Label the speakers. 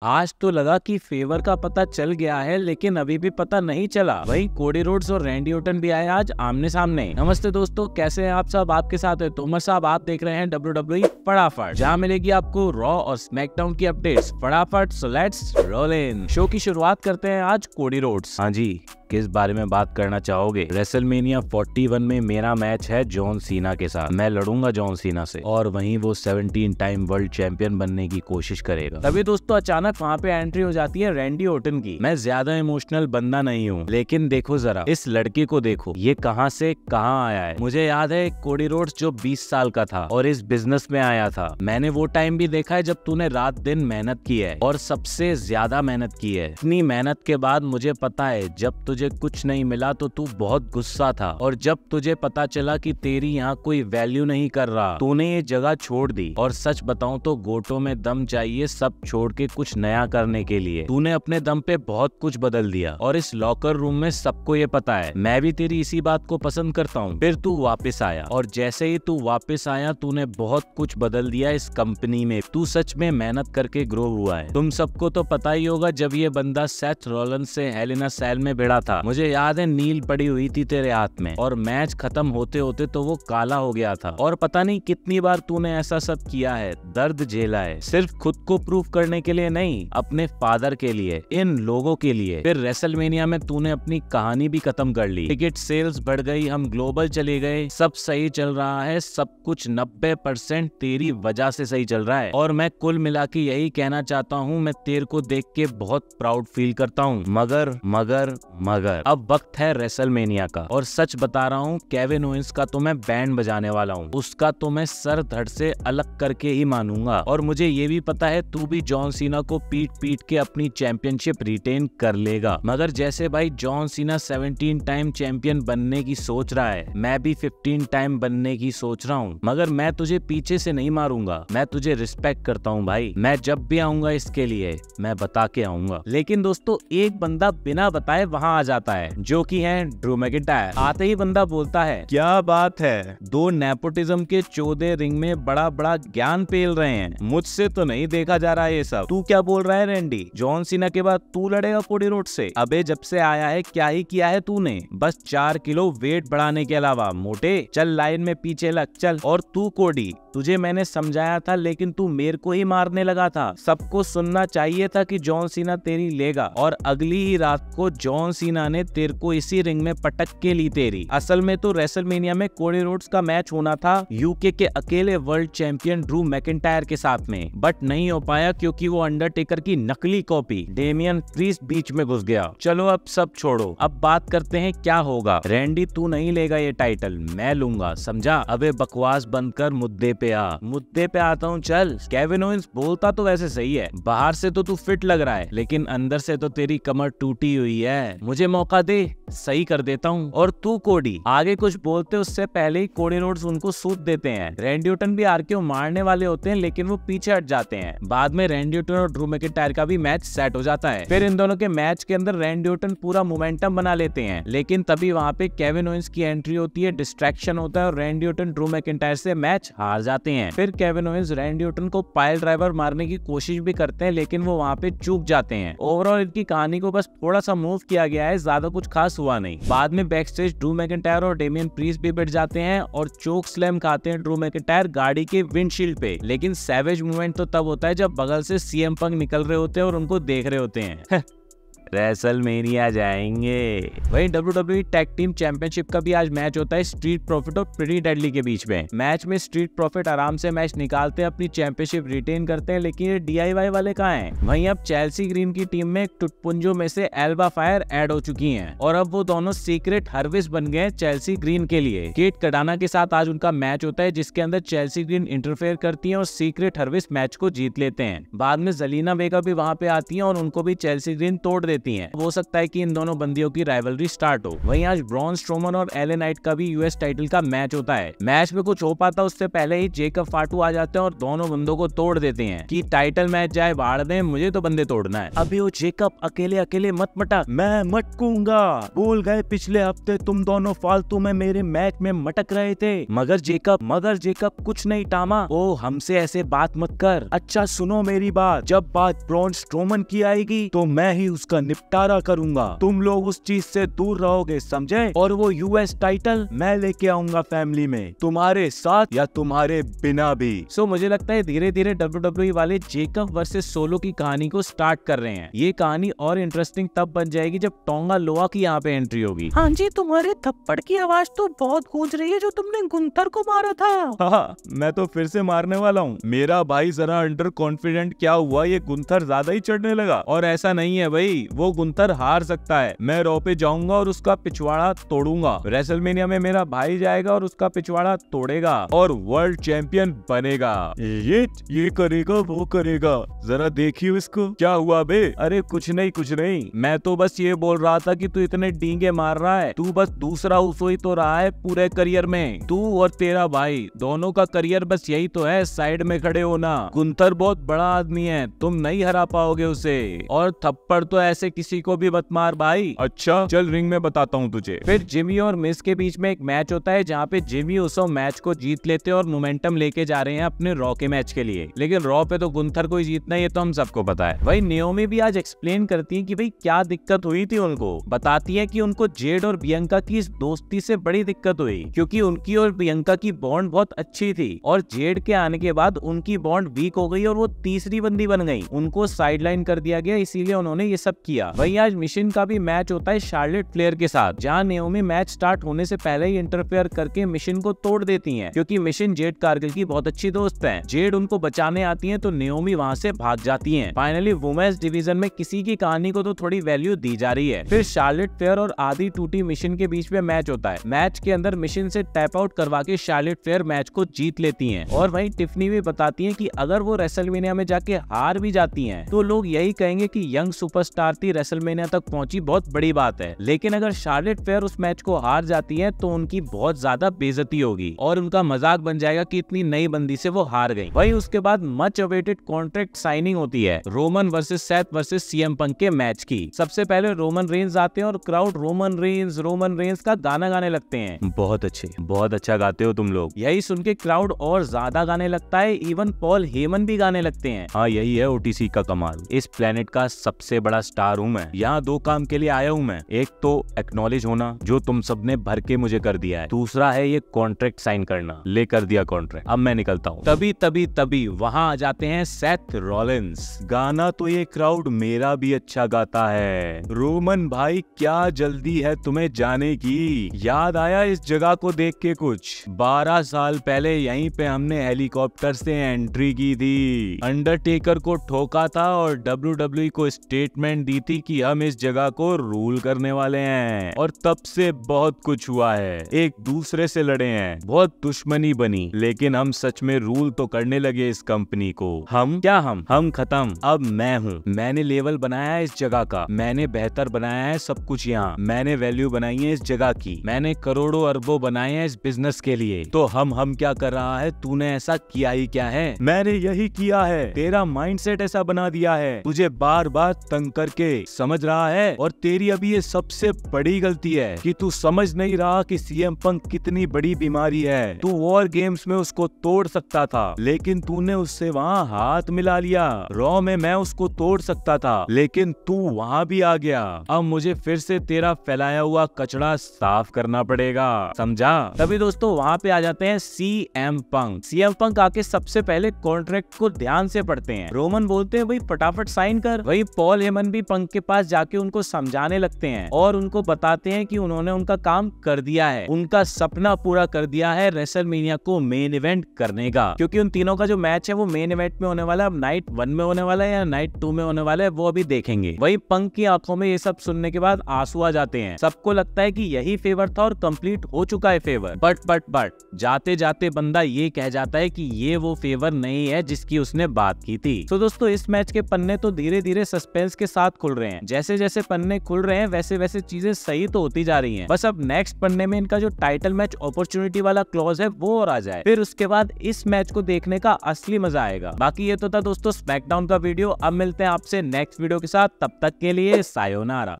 Speaker 1: आज तो लगा कि फेवर का पता चल गया है, लेकिन अभी भी पता नहीं चला। वहीं कोडी रोड्स और रैंडी ऑर्टन भी आए आज आमने सामने। नमस्ते दोस्तों, कैसे हैं आप सब। आपके साथ है तोमर साहब। आप देख रहे हैं WWE फटाफट, जहां मिलेगी आपको रॉ और स्मैकडाउन की अपडेट्स फटाफट। So let's roll in. Show की शुरुआत करते हैं आज कोडी रोड्स। हाँ जी, किस बारे में बात करना चाहोगे? रेसलमेनिया 41 में मेरा मैच है जॉन सीना के साथ। मैं लड़ूंगा जॉन सीना से और वहीं वो 17 टाइम वर्ल्ड चैंपियन बनने की कोशिश करेगा। तभी दोस्तों अचानक वहाँ पे एंट्री हो जाती है रैंडी ऑर्टन की। मैं ज्यादा इमोशनल बंदा नहीं हूँ, लेकिन देखो जरा इस लड़के को देखो, ये कहाँ से कहाँ आया है। मुझे याद है कोडी रोड्स जो 20 साल का था और इस बिजनेस में आया था। मैंने वो टाइम भी देखा है जब तूने रात दिन मेहनत की है और सबसे ज्यादा मेहनत की है। इतनी मेहनत के बाद मुझे पता है जब तुझे कुछ नहीं मिला तो तू बहुत गुस्सा था, और जब तुझे पता चला कि तेरी यहाँ कोई वैल्यू नहीं कर रहा, तूने ये जगह छोड़ दी। और सच बताऊं तो गोटो में दम चाहिए सब छोड़ के कुछ नया करने के लिए। तूने अपने दम पे बहुत कुछ बदल दिया और इस लॉकर रूम में सबको ये पता है। मैं भी तेरी इसी बात को पसंद करता हूँ। फिर तू वापस आया और जैसे ही तू वापस आया तूने बहुत कुछ बदल दिया इस कंपनी में। तू सच में मेहनत करके ग्रो हुआ है। तुम सबको तो पता ही होगा जब ये बंदा सेथ रॉलिंस से हेल इन अ सेल में भिड़ा था, मुझे याद है नील पड़ी हुई थी तेरे हाथ में और मैच खत्म होते होते तो वो काला हो गया था। और पता नहीं कितनी बार तूने ऐसा सब किया है, दर्द झेला है, सिर्फ खुद को प्रूव करने के लिए नहीं, अपने फादर के लिए, इन लोगों के लिए। फिर रेसलमेनिया में तूने अपनी कहानी भी खत्म कर ली। टिकट सेल्स बढ़ गई, हम ग्लोबल चले गए, सब सही चल रहा है। सब कुछ 90% तेरी वजह से सही चल रहा है और मैं कुल मिला के यही कहना चाहता हूँ। मैं तेरे को देख के बहुत प्राउड फील करता हूँ। मगर मगर मगर अब वक्त है रेसलमेनिया का और सच बता रहा हूँ, केविन ओवेंस का तो मैं बैंड बजाने वाला हूँ। उसका तो मैं सर धड़ से अलग करके ही मानूंगा। और मुझे ये भी पता है तू भी जॉन सीना को पीट पीट के अपनी चैंपियनशिप रिटेन कर लेगा। मगर जैसे भाई जॉन सीना 17 टाइम चैंपियन बनने की सोच रहा है, मैं भी 15 टाइम बनने की सोच रहा हूँ। मगर मैं तुझे पीछे से नहीं मारूंगा, मैं तुझे रिस्पेक्ट करता हूँ भाई। मैं जब भी आऊंगा इसके लिए मैं बता के आऊंगा। लेकिन दोस्तों एक बंदा बिना बताए वहां आ जाता है, जो कि है ड्रू मैकिंटायर। आते ही बंदा बोलता है, क्या बात है, दो नेपोटिज्म के चौधे रिंग में बड़ा बड़ा ज्ञान पेल रहे हैं, मुझसे तो नहीं देखा जा रहा है ये सब। तू क्या बोल रहा है रैंडी? जॉन सीना के बाद तू लड़ेगा कोडी रोड्स से? अबे जब से आया है क्या ही किया है तूने? बस 4 किलो वेट बढ़ाने के अलावा। मोटे चल लाइन में पीछे लग चल। और तू कोडी, तुझे मैंने समझाया था लेकिन तू मेरे को ही मारने लगा था। सबको सुनना चाहिए था कि जॉन सीना तेरी लेगा और अगली ही रात को जॉन सीना ने तेरे को इसी रिंग में पटक के ली तेरी। असल में तो रेसलमेनिया में कोडी रोड्स का मैच होना था यूके के अकेले वर्ल्ड चैंपियन ड्रू मैकिंटायर के साथ में, बट नहीं हो पाया क्योंकि वो अंडरटेकर की नकली कॉपी डेमियन प्रीस्ट बीच में घुस गया। चलो अब सब छोड़ो, अब बात करते हैं क्या होगा। रैंडी तू नहीं लेगा ये टाइटल, मैं लूंगा, समझा? अबे बकवास बंद कर, मुद्दे पे आ। मुद्दे पे आता हूँ, चल। केविन ओवेंस बोलता तो वैसे सही है, बाहर से तो तू फिट लग रहा है लेकिन अंदर से तो तेरी कमर टूटी हुई है। मुझे मौका दे, सही कर देता हूँ। और तू कोडी आगे कुछ बोलते उससे पहले ही कोडी रोड्स उनको सूद देते हैं। रैंडी ऑर्टन भी आरकेओ मारने वाले होते हैं लेकिन वो पीछे हट जाते हैं। बाद में रैंडी ऑर्टन और ड्रू मैकिंटायर का भी मैच सेट हो जाता है। फिर इन दोनों के मैच के अंदर रैंडी ऑर्टन पूरा मोमेंटम बना लेते हैं, लेकिन तभी वहाँ पे केविन ओवेंस की एंट्री होती है, डिस्ट्रैक्शन होता है और रैंडी ऑर्टन ड्रू मैकिंटायर से मैच हार जाते हैं। फिर केविन ओवेंस रैंडी ऑर्टन को पाइल ड्राइवर मारने की कोशिश भी करते हैं लेकिन वो वहाँ पे चूक जाते हैं। ओवरऑल इनकी कहानी को बस थोड़ा सा मूव किया गया है, ज्यादा कुछ खास हुआ नहीं। बाद में बैक स्टेज ड्रू मैकिंटायर और डेमियन प्रीस्ट भी भिड़ जाते हैं और चोक स्लैम खाते हैं ड्रू मैकिंटायर गाड़ी के विंडशील्ड पे। लेकिन सैवेज मूवमेंट तो तब होता है जब बगल से सीएम पंक निकल रहे होते हैं और उनको देख रहे होते हैं। रेसलमेनिया जाएंगे। वहीं WWE टैग टीम चैंपियनशिप का भी आज मैच होता है स्ट्रीट प्रॉफिट और प्रीटी डेडली के बीच में। मैच में स्ट्रीट प्रॉफिट आराम से मैच निकालते हैं, अपनी चैंपियनशिप रिटेन करते हैं, लेकिन ये DIY वाले कहाँ हैं? वहीं अब चेल्सी ग्रीन की टीम में टुटपुंजो में से एल्बा फायर ऐड हो चुकी हैं और अब वो दोनों सीक्रेट हर्विस बन गए चेल्सी ग्रीन के लिए। केट कडाना के साथ आज उनका मैच होता है जिसके अंदर चेल्सी ग्रीन इंटरफेयर करती है और सीक्रेट हर्विस मैच को जीत लेते हैं। बाद में जलीना वेगा भी वहां पे आती है और उनको भी चेल्सी ग्रीन तोड़ देती देती हैं। हो सकता है कि इन दोनों बंदियों की राइवलरी स्टार्ट हो। वहीं आज ब्रॉन स्ट्रोमन और एले नाइट का भी यूएस टाइटल का मैच होता है। मैच में कुछ हो पाता उससे पहले ही जेकब फाटू आ जाते हैं और दोनों बंदों को तोड़ देते हैं कि टाइटल मैच जाए बाढ़ दे, मुझे तो बंदे तोड़ना है। अभी वो जेकब अकेले अकेले मत मटक, मैं मटकूंगा, भूल गए पिछले हफ्ते तुम दोनों फालतू में मेरे मैच में मटक रहे थे। मगर जेकब कुछ नहीं टामा, ओ हमसे ऐसे बात मत कर। अच्छा सुनो मेरी बात, जब बात ब्रॉन स्ट्रोमन की आएगी तो मैं ही उसका निपटारा करूंगा। तुम लोग उस चीज से दूर रहोगे, समझे? और वो यूएस टाइटल मैं लेके आऊंगा फैमिली में, तुम्हारे साथ या तुम्हारे बिना भी। सो मुझे लगता है धीरे धीरे WWE वाले जेकब वर्सेस सोलो की कहानी को स्टार्ट कर रहे हैं। ये कहानी और इंटरेस्टिंग तब बन जाएगी जब टोंगा लोआ की यहाँ पे एंट्री होगी।
Speaker 2: हाँ जी, तुम्हारे थप्पड़ की आवाज तो बहुत गूंज रही है जो तुमने गुंथर को मारा था।
Speaker 3: हाँ, मैं तो फिर से मारने वाला हूँ। मेरा भाई जरा अंडर कॉन्फिडेंट क्या हुआ, ये गुंथर ज्यादा ही चढ़ने लगा। और ऐसा नहीं है भाई, वो गुंथर हार सकता है। मैं रॉ पे जाऊंगा और उसका पिछवाड़ा तोड़ूंगा। रेसलमेनिया में मेरा भाई जाएगा और उसका पिछवाड़ा तोड़ेगा और वर्ल्ड चैंपियन बनेगा। ये करेगा वो करेगा, जरा देखियो इसको। क्या हुआ बे? अरे कुछ नहीं, मैं तो बस ये बोल रहा था कि तू इतने डींगे मार रहा है, तू बस दूसरा उसो ही तो रहा है पूरे करियर में। तू और तेरा भाई दोनों का करियर बस यही तो है, साइड में खड़े होना। गुंथर बहुत बड़ा आदमी है, तुम नहीं हरा पाओगे उसे। और थप्पड़ तो ऐसे किसी को भी मत मार भाई। अच्छा चल रिंग में बताता हूँ तुझे। फिर जिमी और मिस के बीच में एक मैच होता है जहाँ पे जिमी उसो मैच को जीत लेते हैं और मोमेंटम लेके जा रहे हैं अपने रॉ के मैच के लिए। लेकिन रॉ पे तो गुंथर को ही जीतना है, ये तो हम सबको पता है। वही नियोमी भी आज एक्सप्लेन करती है कि भाई क्या दिक्कत हुई थी उनको। बताती है कि उनको जेड और बियंका की इस दोस्ती से बड़ी दिक्कत हुई क्योंकि उनकी और बियंका की बॉन्ड बहुत अच्छी थी और जेड के आने के बाद उनकी बॉन्ड वीक हो गई और वो तीसरी बंदी बन गई। उनको साइडलाइन कर दिया गया, इसीलिए उन्होंने ये सब किया। वहीं आज मिशन का भी मैच होता है शार्लेट फ्लेयर के साथ, जहाँ नियोमी मैच स्टार्ट होने से पहले ही इंटरफेयर करके मिशन को तोड़ देती हैं क्योंकि मिशन जेड कारगिल की बहुत अच्छी दोस्त है। जेड उनको बचाने आती है तो नियोमी वहाँ से भाग जाती है। फाइनली वुमेन्स डिवीजन में किसी की कहानी को तो थोड़ी वैल्यू दी जा रही है। फिर शार्लेट फ्लेयर और आदि टूटी मिशन के बीच में मैच होता है। मैच के अंदर मिशन से टैप आउट करवा के शार्लेट फ्लेयर मैच को जीत लेती हैं। और वहीं टिफनी भी बताती है कि अगर वो रेसलमेनिया में जाके हार भी जाती हैं तो लोग यही कहेंगे कि यंग सुपरस्टार थी, रेसलमेनिया तक पहुंची, बहुत बड़ी बात है। लेकिन अगर शार्लेट फ्लेयर उस मैच को हार जाती है तो उनकी बहुत ज्यादा बेइज्जती होगी और उनका मजाक बन जाएगा कि इतनी नई बंदी से वो हार गई। वहीं उसके बाद मच अवेटेड कॉन्ट्रैक्ट साइनिंग होती है Roman versus Seth versus CM Punk के मैच की। सबसे पहले रोमन रेंज आते हैं और क्राउड रोमन रेंज का गाना गाने लगते हैं। बहुत अच्छा गाते हो तुम लोग। यही सुन के क्राउड और ज्यादा गाने लगता है, इवन पॉल हेमन भी गाने लगते हैं। हाँ यही है ओटीसी का कमाल। इस प्लेनेट का सबसे बड़ा स्टार हूँ मैं। यहाँ दो काम के लिए आया हूँ मैं, एक तो एक्नॉलेज होना जो तुम सबने भर के मुझे कर दिया है, दूसरा है ये कॉन्ट्रैक्ट साइन करना। ले कर दिया कॉन्ट्रैक्ट, अब मैं निकलता हूँ। तभी वहाँ आ जाते हैं सेथ रॉलिंस। गाना तो ये क्राउड मेरा भी अच्छा गाता है। रोमन भाई क्या जल्दी है तुम्हें जाने की? याद आया इस जगह को देख के कुछ? 12 साल पहले यहीं पे हमने हेलीकॉप्टर से एंट्री की थी, अंडरटेकर को ठोका था और WWE को स्टेटमेंट दी थी कि हम इस जगह को रूल करने वाले हैं। और तब से बहुत कुछ हुआ है, एक दूसरे से लड़े हैं, बहुत दुश्मनी बनी, लेकिन हम सच में रूल तो करने लगे इस कंपनी को। हम खत्म, अब मैं हूँ। मैंने लेवल बनाया है इस जगह का, मैंने बेहतर बनाया है सब कुछ यहाँ, मैंने वैल्यू बनाई है इस जगह की, मैंने करोड़ों अरबों बनाए हैं इस बिजनेस के लिए। तो हम क्या कर रहा है? तूने ऐसा किया ही क्या है? मैंने यही किया है, तेरा माइंडसेट ऐसा बना दिया है, तुझे बार बार तंग करके, समझ रहा है? और तेरी अभी ये सबसे बड़ी गलती है कि तू समझ नहीं रहा कि सीएम पंक कितनी बड़ी बीमारी है। तू वॉर गेम्स में उसको तोड़ सकता था लेकिन तूने उससे वहाँ हाथ मिला लिया। रॉ में मैं उसको तोड़ सकता था लेकिन तू वहाँ भी आ गया। अब मुझे फिर से तेरा फैलाया हुआ कचरा साफ करना पड़ेगा, समझा? तभी दोस्तों वहाँ पे आ जाते हैं सीएम पंक। सीएम पंक आके सबसे पहले कॉन्ट्रैक्ट को ध्यान से पढ़ते हैं। रोमन बोलते हैं भाई फटाफट साइन कर। वही पॉल हेमन भी पंक के पास जाके उनको समझाने लगते हैं और उनको बताते हैं कि उन्होंने उनका काम कर दिया है, उनका सपना पूरा कर दिया है रेसलमेनिया को मेन इवेंट करने का। क्योंकि उन तीनों का जो मैच है वो मेन इवेंट में होने वाला है, अब नाइट 1 में होने वाला है या नाइट 2 में होने वाला है वो अभी देखेंगे। वही पंक की आंखों में ये सब सुनने के बाद आंसू आ जाते हैं। सबको लगता है कि यही फेवर था और कंप्लीट हो चुका है फेवर। बट जाते जाते बंदा ये कह जाता है कि ये वो फेवर नहीं है जिसकी उसने बात की थी। तो दोस्तों इस मैच के पन्ने तो धीरे धीरे सस्पेंस के साथ
Speaker 1: खुल रहे हैं। जैसे जैसे पन्ने खुल रहे हैं वैसे वैसे चीजें सही तो होती जा रही हैं। बस अब नेक्स्ट पन्ने में इनका जो टाइटल मैच अपॉर्चुनिटी वाला क्लॉज है वो और आ जाए, फिर उसके बाद इस मैच को देखने का असली मजा आएगा। बाकी ये तो था दोस्तों स्मैकडाउन का वीडियो। अब मिलते हैं आपसे नेक्स्ट वीडियो के साथ, तब तक के लिए सायोनारा।